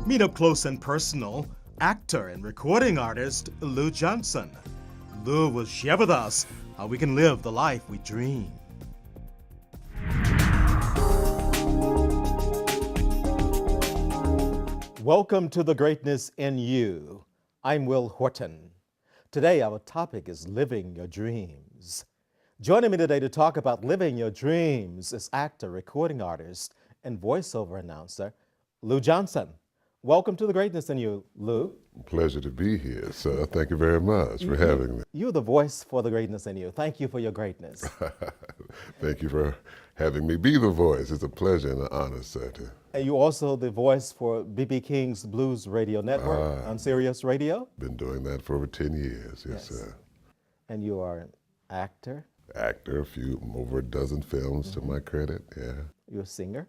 Meet up close and personal actor and recording artist Llou Johnson. Llou will share with us how we can live the life we dream. Welcome to The Greatness in You. I'm Will Horton. Today our topic is living your dreams. Joining me today to talk about living your dreams is actor, recording artist, and voiceover announcer Llou Johnson. Welcome to The Greatness in You, Llou. Pleasure to be here, sir. Thank you very much for having me. You're the voice for The Greatness in You. Thank you for your greatness. Thank you for having me be the voice. It's a pleasure and an honor, sir. And you're also the voice for B.B. King's Blues Radio Network on Sirius Radio. Been doing that for over 10 years, yes, sir. And you are an actor. Actor, over a dozen films to my credit, yeah. You're a singer.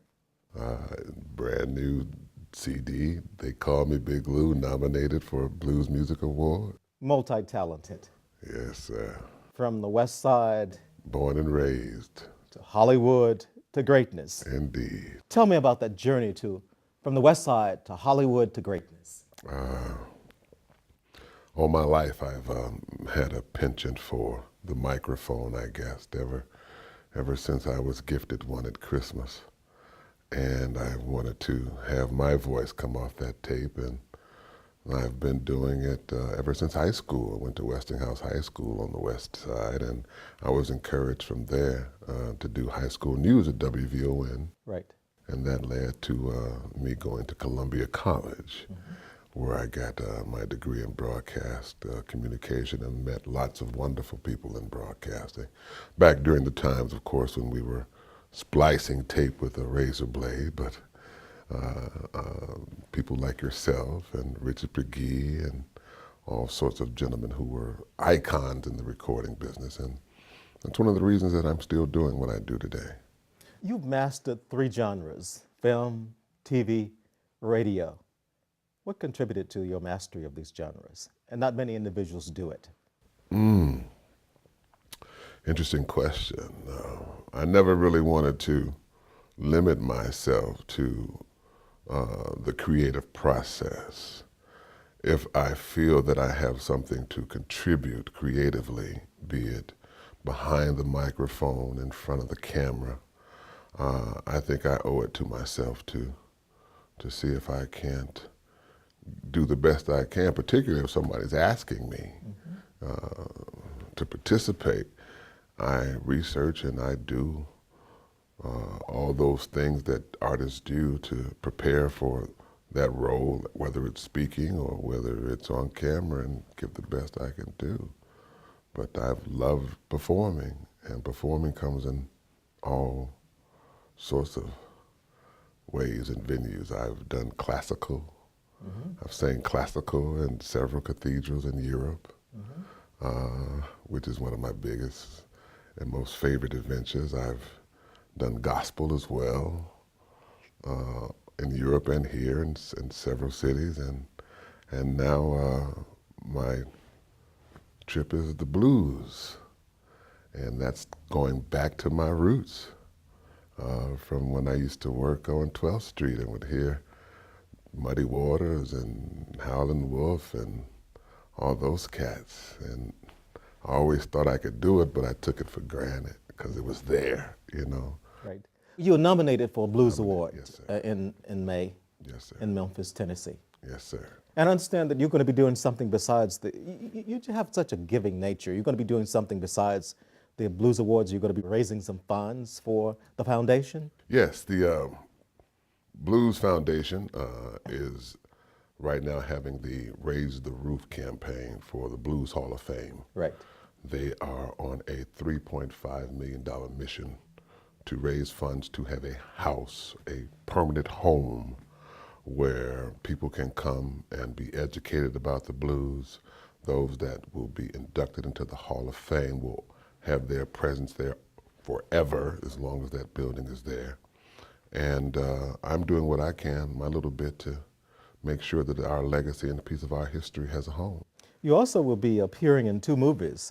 Brand new CD, They Call Me Big Lou, nominated for a Blues Music Award. Multi-talented. Yes, sir. From the West Side. Born and raised. To Hollywood, to greatness. Indeed. Tell me about that journey from the West Side to Hollywood to greatness. All my life I've had a penchant for the microphone, I guess, ever since I was gifted one at Christmas. And I wanted to have my voice come off that tape, and I've been doing it ever since high school. I went to Westinghouse High School on the West Side, and I was encouraged from there to do high school news at WVON. Right. And that led to me going to Columbia College, where I got my degree in broadcast communication and met lots of wonderful people in broadcasting. Back during the times, of course, when we were splicing tape with a razor blade, but people like yourself and Richard McGee and all sorts of gentlemen who were icons in the recording business. And that's one of the reasons that I'm still doing what I do today. You've mastered 3 genres, film, TV, radio. What contributed to your mastery of these genres? And not many individuals do it. Interesting question. I never really wanted to limit myself to the creative process. If I feel that I have something to contribute creatively, be it behind the microphone, in front of the camera, I think I owe it to myself to see if I can't do the best I can, particularly if somebody's asking me to participate. I research and I do all those things that artists do to prepare for that role, whether it's speaking or whether it's on camera, and give the best I can do. But I've loved performing, and performing comes in all sorts of ways and venues. I've done classical. I've sang classical in several cathedrals in Europe, which is one of my biggest and most favorite adventures. I've done gospel as well in Europe and here in several cities, and now my trip is the blues, and that's going back to my roots from when I used to work on 12th Street and would hear Muddy Waters and Howlin' Wolf and all those cats, and I always thought I could do it, but I took it for granted because it was there, you know. Right. You were nominated for a Blues Award yes, sir. in May Yes, sir. in Memphis, Tennessee. Yes, sir. And I understand that you're going to be doing something besides you have such a giving nature. You're going to be doing something besides the Blues Awards. You're going to be raising some funds for the foundation? Yes, the Blues Foundation is right now having the Raise the Roof campaign for the Blues Hall of Fame. Right. They are on a $3.5 million mission to raise funds to have a house, a permanent home, where people can come and be educated about the blues. Those that will be inducted into the Hall of Fame will have their presence there forever, as long as that building is there. And I'm doing what I can, my little bit, to make sure that our legacy and a piece of our history has a home. You also will be appearing in 2 movies,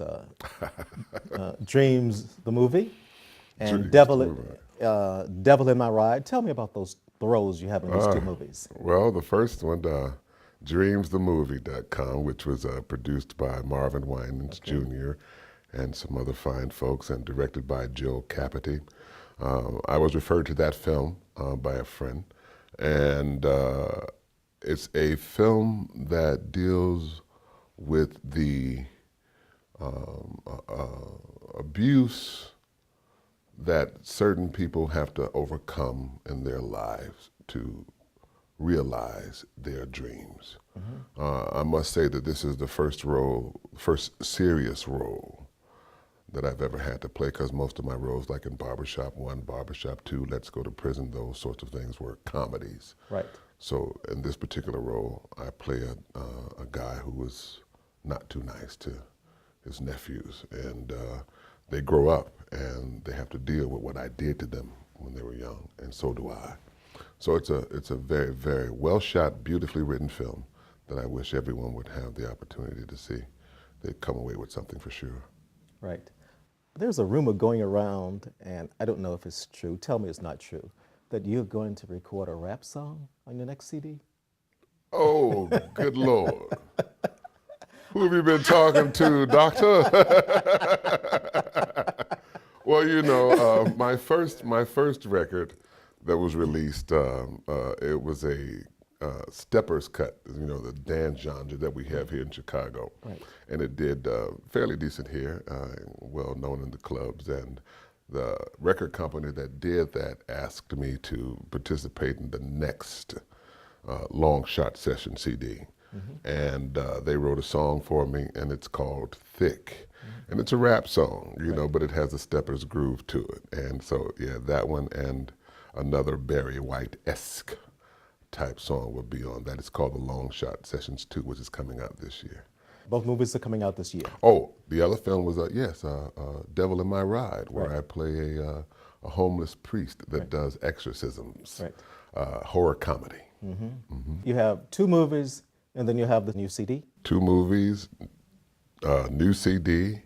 Dreams, the movie, and Dreams, Devil in My Ride. Tell me about those the roles you have in these two movies? Well, the first one, DreamsTheMovie.com, which was produced by Marvin Winans Jr. and some other fine folks, and directed by Joe Capity. I was referred to that film by a friend, and it's a film that deals with the abuse that certain people have to overcome in their lives to realize their dreams. I must say that this is the first serious role that I've ever had to play, because most of my roles, like in Barbershop 1, Barbershop 2, Let's Go to Prison, those sorts of things were comedies. Right. So in this particular role, I play a guy who was not too nice to his nephews, and they grow up and they have to deal with what I did to them when they were young, and so do I. So it's a very, very well shot, beautifully written film that I wish everyone would have the opportunity to see. They'd come away with something for sure. Right. There's a rumor going around, and I don't know if it's true, tell me it's not true, that you're going to record a rap song on your next CD? Oh, good Lord. Who have you been talking to, doctor? Well, you know, my first record that was released, it was a stepper's cut, you know, the dance genre that we have here in Chicago. Right. And it did fairly decent here, well known in the clubs. And the record company that did that asked me to participate in the next long shot session CD. And they wrote a song for me, and it's called Thick. And it's a rap song, you know, but it has a stepper's groove to it. And so, yeah, that one and another Barry White-esque type song will be on that. It's called The Long Shot Sessions 2, which is coming out this year. Both movies are coming out this year. Oh, the other film was, Devil in My Ride, where I play a homeless priest that does exorcisms, horror comedy. You have two movies, and then you have the new CD? Two movies, new CD.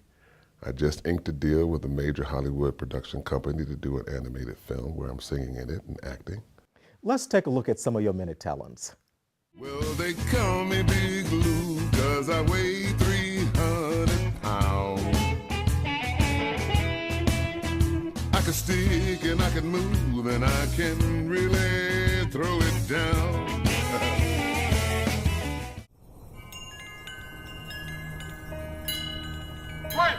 I just inked a deal with a major Hollywood production company to do an animated film where I'm singing in it and acting. Let's take a look at some of your many talents. Well, they call me Big Lou, 'cause I weigh 300 pounds. I can stick and I can move and I can really throw it down. Wait!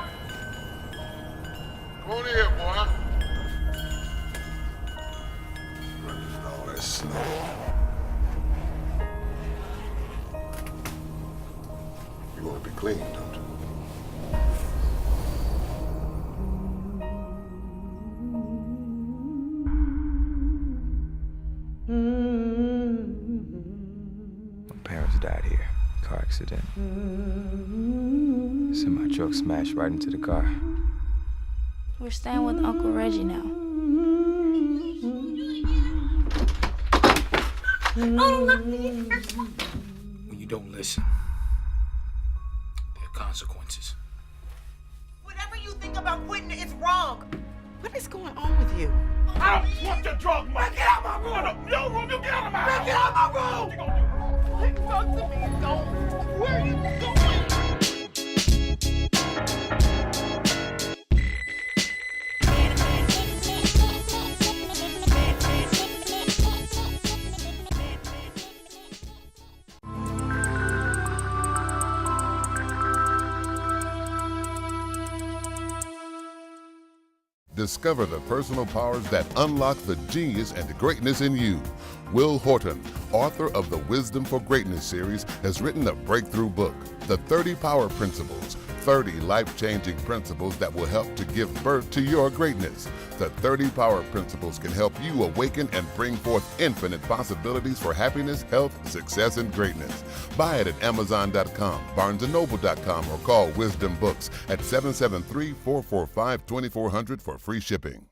Come on here, boy. Running all that snow. You want to be clean, don't you? My parents died here. Car accident. Semi-truck smashed right into the car. We're staying with Uncle Reggie now. When you don't listen, there are consequences. Whatever you think about quitting, it's wrong. What is going on with you? I don't want your drug money. Get out my room. Your room, you get out of my house. Get out my room. What you gonna do? Talk to me. Don't. Where are you going? Discover the personal powers that unlock the genius and greatness in you. Will Horton, author of the Wisdom for Greatness series, has written a breakthrough book, The 30 Power Principles, 30 life-changing principles that will help to give birth to your greatness. The 30 Power Principles can help you awaken and bring forth infinite possibilities for happiness, health, success, and greatness. Buy it at Amazon.com, BarnesandNoble.com, or call Wisdom Books at 773-445-2400 for free shipping.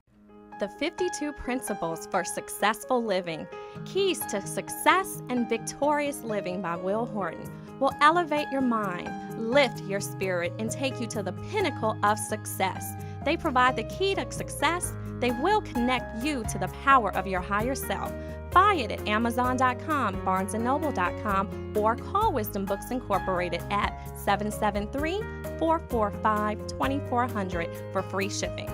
The 52 Principles for Successful Living, Keys to Success and Victorious Living by Will Horton will elevate your mind, lift your spirit, and take you to the pinnacle of success. They provide the key to success. They will connect you to the power of your higher self. Buy it at Amazon.com, BarnesandNoble.com, or call Wisdom Books Incorporated at 773-445-2400 for free shipping.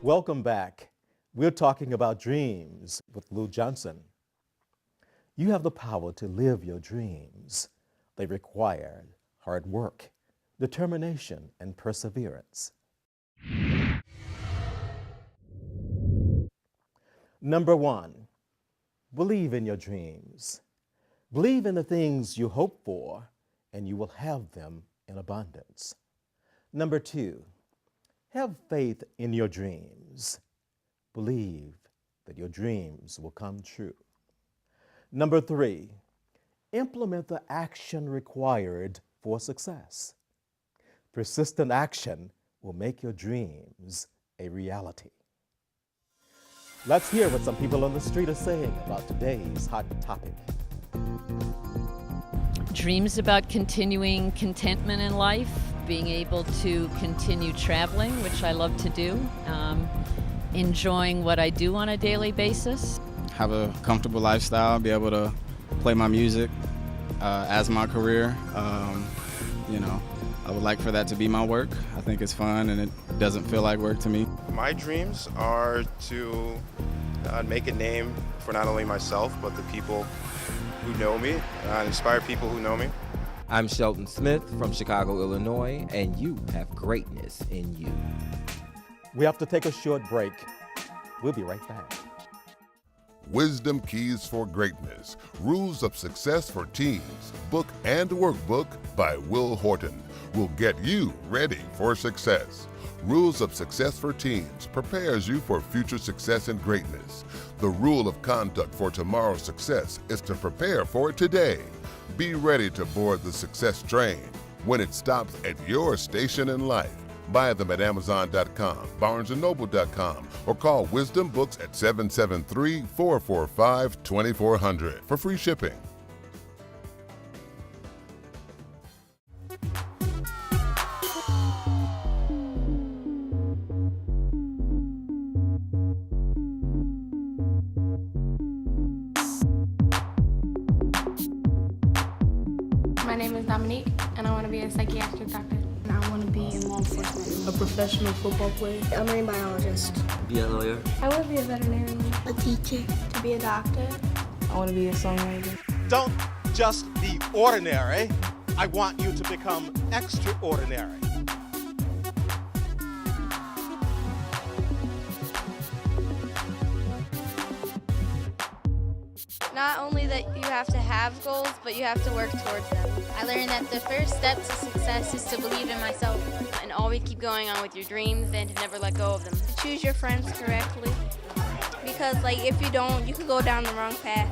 Welcome back. We're talking about dreams with Llou Johnson. You have the power to live your dreams. They require hard work, determination, and perseverance. Number one, believe in your dreams. Believe in the things you hope for, and you will have them in abundance. Number two, have faith in your dreams. Believe that your dreams will come true. Number three, implement the action required for success. Persistent action will make your dreams a reality. Let's hear what some people on the street are saying about today's hot topic. Dreams about continuing contentment in life, being able to continue traveling, which I love to do, enjoying what I do on a daily basis. Have a comfortable lifestyle, be able to play my music as my career. I would like for that to be my work. I think it's fun and it doesn't feel like work to me. My dreams are to make a name for not only myself, but the people who know me, inspire people who know me. I'm Shelton Smith from Chicago, Illinois, and you have greatness in you. We have to take a short break. We'll be right back. Wisdom Keys for Greatness, Rules of Success for Teens, book and workbook by Will Horton will get you ready for success. Rules of Success for Teens prepares you for future success and greatness. The rule of conduct for tomorrow's success is to prepare for it today. Be ready to board the success train when it stops at your station in life. Buy them at Amazon.com, BarnesandNoble.com, or call Wisdom Books at 773-445-2400 for free shipping. My name is Dominique, and I want to be a psychiatric doctor. And I want to be in law enforcement. A professional football player. A marine biologist. Be a lawyer. I want to be a veterinarian. A teacher. To be a doctor. I want to be a songwriter. Don't just be ordinary. I want you to become extraordinary. Not only that you have to have goals, but you have to work towards them. I learned that the first step to success is to believe in myself and always keep going on with your dreams and to never let go of them. To choose your friends correctly, because if you don't, you can go down the wrong path.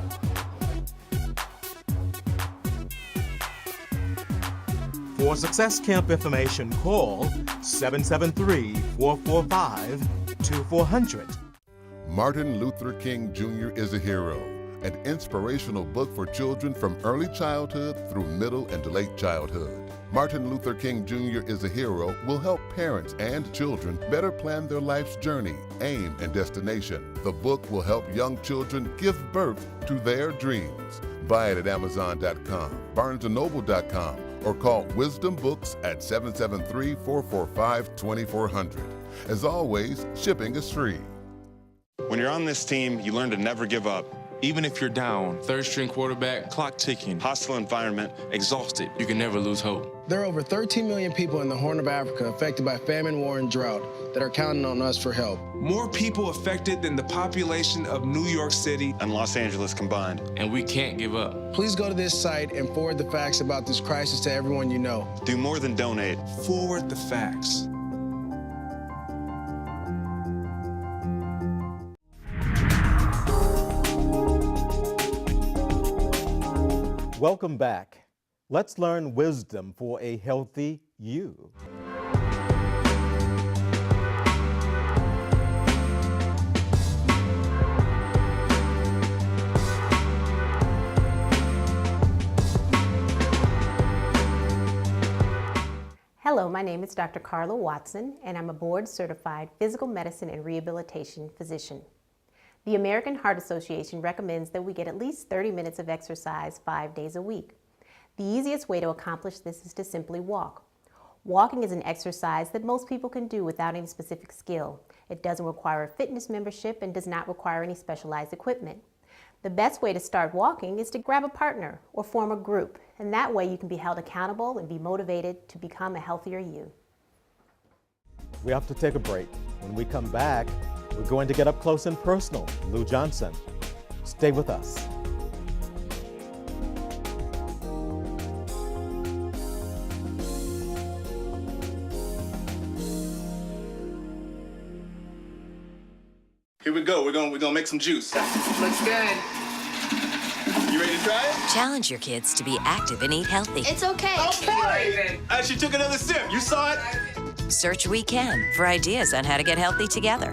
For Success Camp information, call 773-445-2400. Martin Luther King Jr. is a hero, an inspirational book for children from early childhood through middle and late childhood. Martin Luther King Jr. is a hero will help parents and children better plan their life's journey, aim, and destination. The book will help young children give birth to their dreams. Buy it at Amazon.com, BarnesandNoble.com, or call Wisdom Books at 773-445-2400. As always, shipping is free. When you're on this team, you learn to never give up. Even if you're down, third-string quarterback, clock ticking, hostile environment, exhausted, you can never lose hope. There are over 13 million people in the Horn of Africa affected by famine, war, and drought that are counting on us for help. More people affected than the population of New York City and Los Angeles combined. And we can't give up. Please go to this site and forward the facts about this crisis to everyone you know. Do more than donate. Forward the facts. Welcome back. Let's learn wisdom for a healthy you. Hello, my name is Dr. Carla Watson, and I'm a board-certified physical medicine and rehabilitation physician. The American Heart Association recommends that we get at least 30 minutes of exercise 5 days a week. The easiest way to accomplish this is to simply walk. Walking is an exercise that most people can do without any specific skill. It doesn't require a fitness membership and does not require any specialized equipment. The best way to start walking is to grab a partner or form a group, and that way you can be held accountable and be motivated to become a healthier you. We have to take a break. When we come back, we're going to get up close and personal. Llou Johnson. Stay with us. Here we go. We're gonna make some juice. Looks good. You ready to try it? Challenge your kids to be active and eat healthy. It's okay. Okay. She took another sip. You saw it? Search We Can for ideas on how to get healthy together.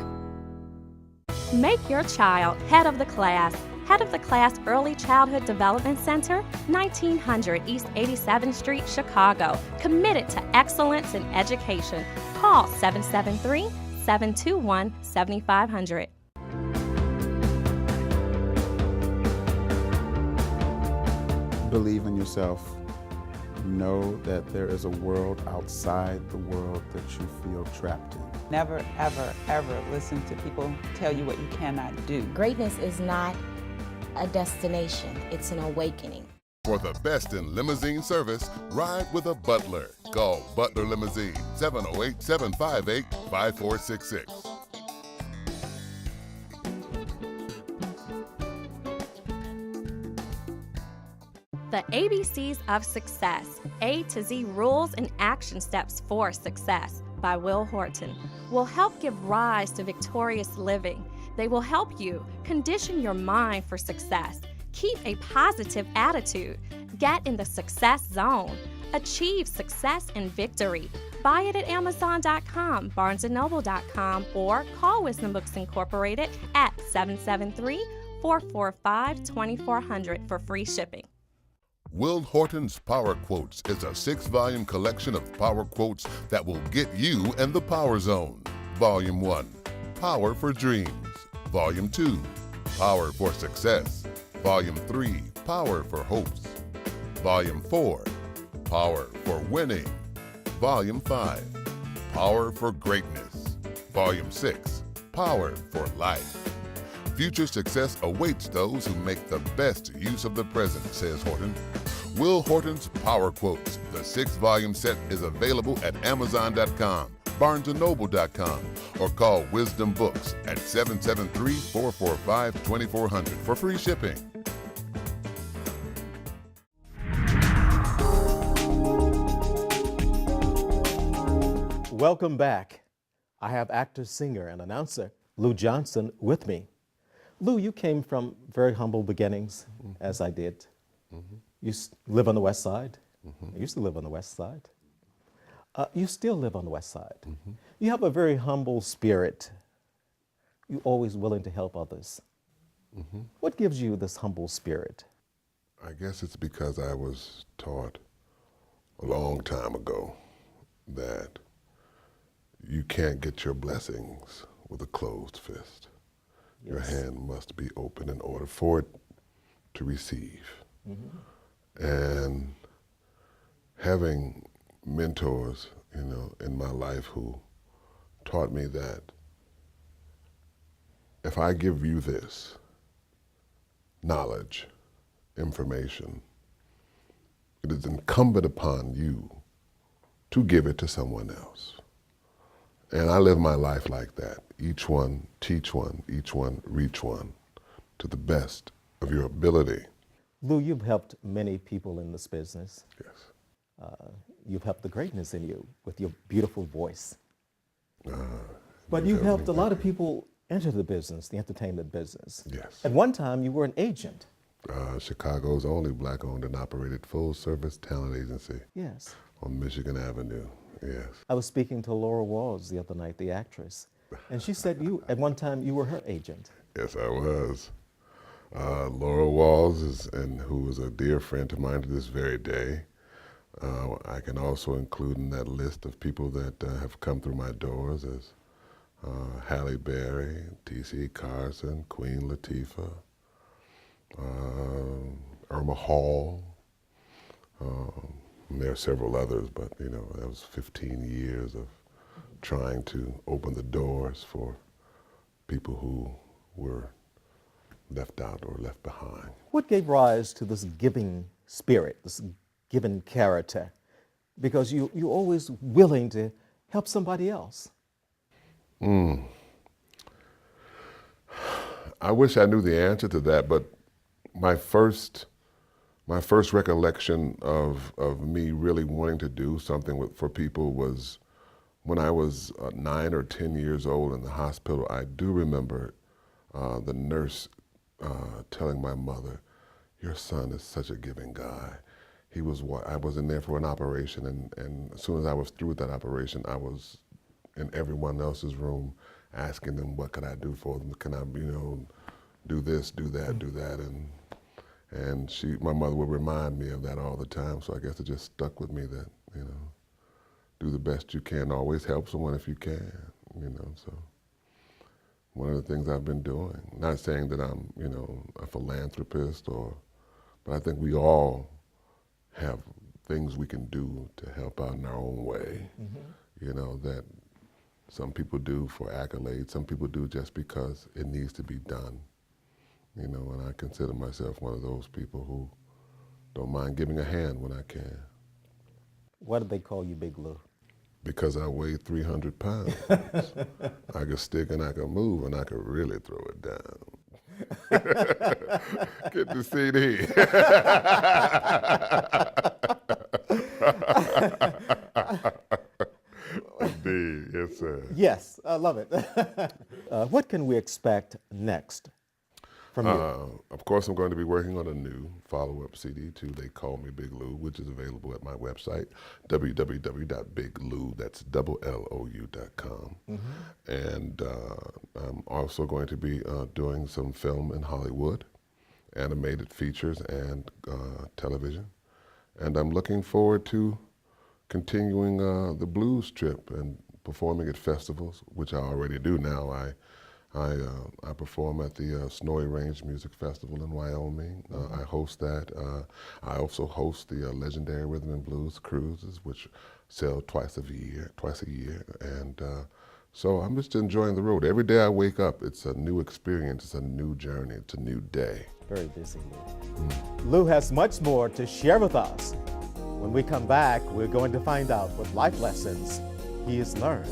Make your child head of the class. Head of the Class Early Childhood Development Center, 1900 East 87th Street, Chicago. Committed to excellence in education. Call 773-721-7500. Believe in yourself. Know that there is a world outside the world that you feel trapped in. Never, ever, ever listen to people tell you what you cannot do. Greatness is not a destination, it's an awakening. For the best in limousine service, ride with a Butler. Call Butler Limousine, 708-758-5466. The ABCs of Success, A to Z Rules and Action Steps for Success by Will Horton will help give rise to victorious living. They will help you condition your mind for success, keep a positive attitude, get in the success zone, achieve success and victory. Buy it at Amazon.com, BarnesandNoble.com, or call Wisdom Books Incorporated at 773-445-2400 for free shipping. Will Horton's Power Quotes is a 6-volume collection of power quotes that will get you in the power zone. Volume 1, Power for Dreams. Volume 2, Power for Success. Volume 3, Power for Hopes. Volume 4, Power for Winning. Volume 5, Power for Greatness. Volume 6, Power for Life. Future success awaits those who make the best use of the present, says Horton. Will Horton's Power Quotes, the 6-volume set, is available at Amazon.com, BarnesandNoble.com, or call Wisdom Books at 773-445-2400 for free shipping. Welcome back. I have actor, singer, and announcer Llou Johnson with me. Llou, you came from very humble beginnings, as I did. You live on the West Side. You used to live on the West Side. You still live on the West Side. You have a very humble spirit. You're always willing to help others. What gives you this humble spirit? I guess it's because I was taught a long time ago that you can't get your blessings with a closed fist. Yes. Your hand must be open in order for it to receive. And having mentors, in my life who taught me that if I give you this knowledge, information, it is incumbent upon you to give it to someone else. And I live my life like that. Each one, teach one, each one, reach one, to the best of your ability. Llou, you've helped many people in this business. Yes. You've helped the greatness in you with your beautiful voice. But you've helped a lot of people enter the business, the entertainment business. Yes. At one time, you were an agent. Chicago's only Black-owned and operated full-service talent agency. Yes. On Michigan Avenue, yes. I was speaking to Laura Walls the other night, the actress, and she said at one time you were her agent. Yes, I was. Laura Walls, who is a dear friend of mine to this very day, I can also include in that list of people that have come through my doors as Halle Berry, T.C. Carson, Queen Latifah, Irma Hall. There are several others, but you know, that was 15 years of trying to open the doors for people who were left out or left behind. What gave rise to this giving spirit, this giving character? Because you're always willing to help somebody else. I wish I knew the answer to that, but my first recollection of me really wanting to do something for people was when I was 9 or 10 years old in the hospital. I do remember the nurse telling my mother, "Your son is such a giving guy." I was in there for an operation, and as soon as I was through with that operation, I was in everyone else's room asking them, what could I do for them? Can I, do this, do that, do that? And my mother would remind me of that all the time, so I guess it just stuck with me that, do the best you can, always help someone if you can, so one of the things I've been doing. Not saying that I'm, a philanthropist but I think we all have things we can do to help out in our own way, that some people do for accolades, some people do just because it needs to be done, and I consider myself one of those people who don't mind giving a hand when I can. Why did they call you Big Lou? Because I weigh 300 pounds. I could stick and I could move and I could really throw it down. Get the CD. Indeed, yes, sir. Yes, I love it. What can we expect next from you? Of course, I'm going to be working on a new follow-up CD to They Call Me Big Lou, which is available at my website, www.biglou, that's LOU.com. And I'm also going to be doing some film in Hollywood, animated features and television. And I'm looking forward to continuing the blues trip and performing at festivals, which I already do now. I perform at the Snowy Range Music Festival in Wyoming. I host that. I also host the legendary Rhythm and Blues Cruises, which sail twice a year. And so I'm just enjoying the road. Every day I wake up, it's a new experience, it's a new journey, it's a new day. Very busy, Lou. Lou has much more to share with us. When we come back, we're going to find out what life lessons he has learned.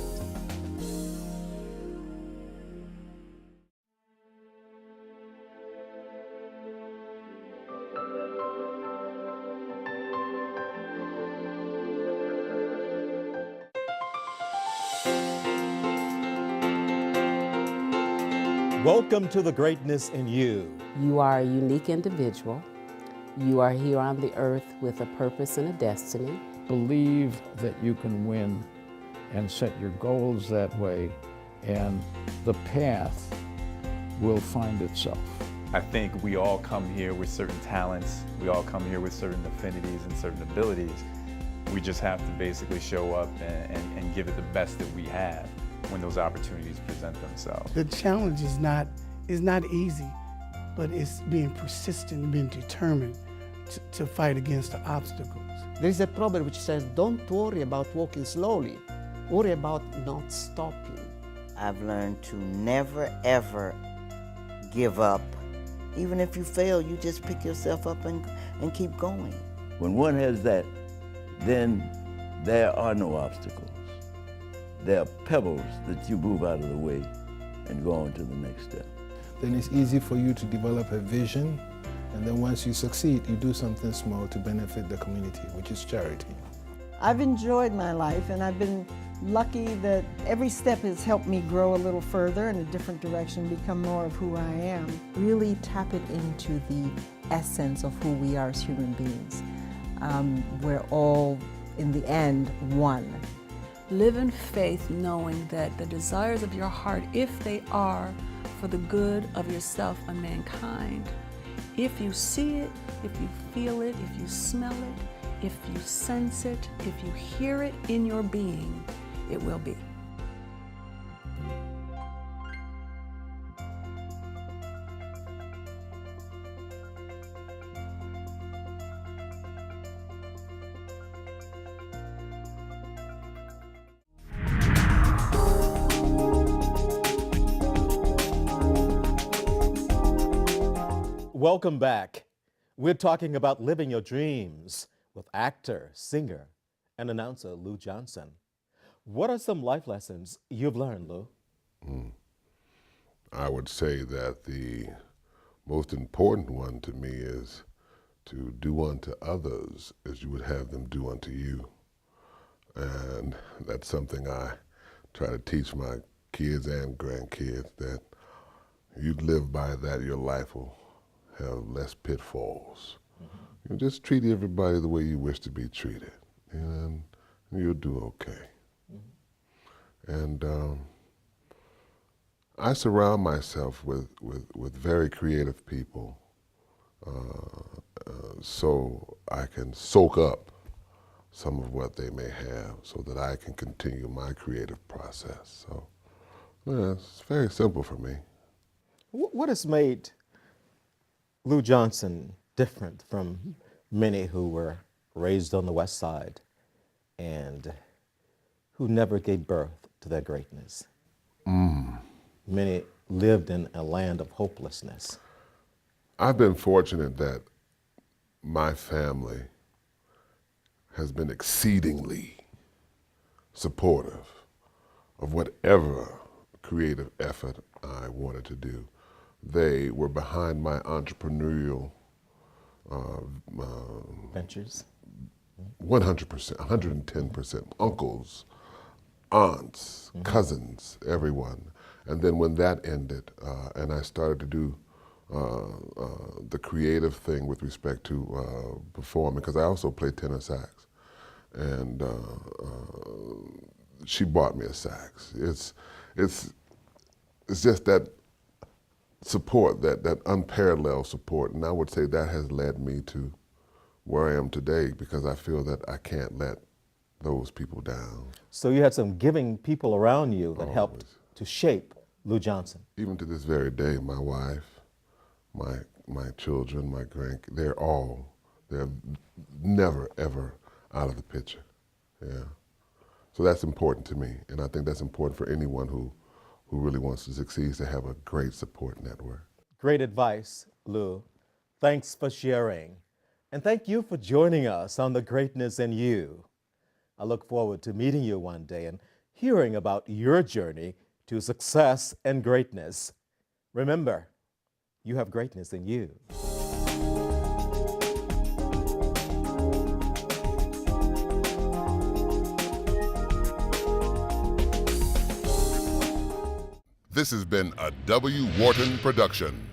Welcome to the greatness in you. You are a unique individual. You are here on the earth with a purpose and a destiny. Believe that you can win and set your goals that way, and the path will find itself. I think we all come here with certain talents. We all come here with certain affinities and certain abilities. We just have to basically show up and give it the best that we have when those opportunities present themselves. The challenge is not easy, but it's being persistent, being determined to fight against the obstacles. There is a proverb which says, don't worry about walking slowly, worry about not stopping. I've learned to never, ever give up. Even if you fail, you just pick yourself up and keep going. When one has that, then there are no obstacles. There are pebbles that you move out of the way and go on to the next step. Then it's easy for you to develop a vision, and then once you succeed, you do something small to benefit the community, which is charity. I've enjoyed my life, and I've been lucky that every step has helped me grow a little further in a different direction, become more of who I am. Really tap it into the essence of who we are as human beings. We're all, in the end, one. Live in faith, knowing that the desires of your heart, if they are for the good of yourself and mankind, if you see it, if you feel it, if you smell it, if you sense it, if you hear it in your being, it will be. Welcome back. We're talking about living your dreams with actor, singer, and announcer Llou Johnson. What are some life lessons you've learned, Llou? I would say that the most important one to me is to do unto others as you would have them do unto you. And that's something I try to teach my kids and grandkids, that you live by that, your life will have less pitfalls. You just treat everybody the way you wish to be treated, and you'll do okay. And I surround myself with very creative people so I can soak up some of what they may have so that I can continue my creative process. So yeah, it's very simple for me. What has made Llou Johnson different from many who were raised on the West Side and who never gave birth to their greatness? Many lived in a land of hopelessness. I've been fortunate that my family has been exceedingly supportive of whatever creative effort I wanted to do. They were behind my entrepreneurial ventures. 100%, 110%. Uncles, aunts, cousins, everyone. And then when that ended, and I started to do the creative thing with respect to performing, because I also play tenor sax, and she bought me a sax. It's just that support, that unparalleled support, and I would say that has led me to where I am today, because I feel that I can't let those people down. So you had some giving people around you that helped to shape Llou Johnson. Even to this very day, my wife, my children, my grandkids, they're never ever out of the picture. Yeah. So that's important to me, and I think that's important for anyone who really wants to succeed, to have a great support network. Great advice, Llou. Thanks for sharing. And thank you for joining us on The Greatness in You. I look forward to meeting you one day and hearing about your journey to success and greatness. Remember, you have greatness in you. This has been a W. Horton production.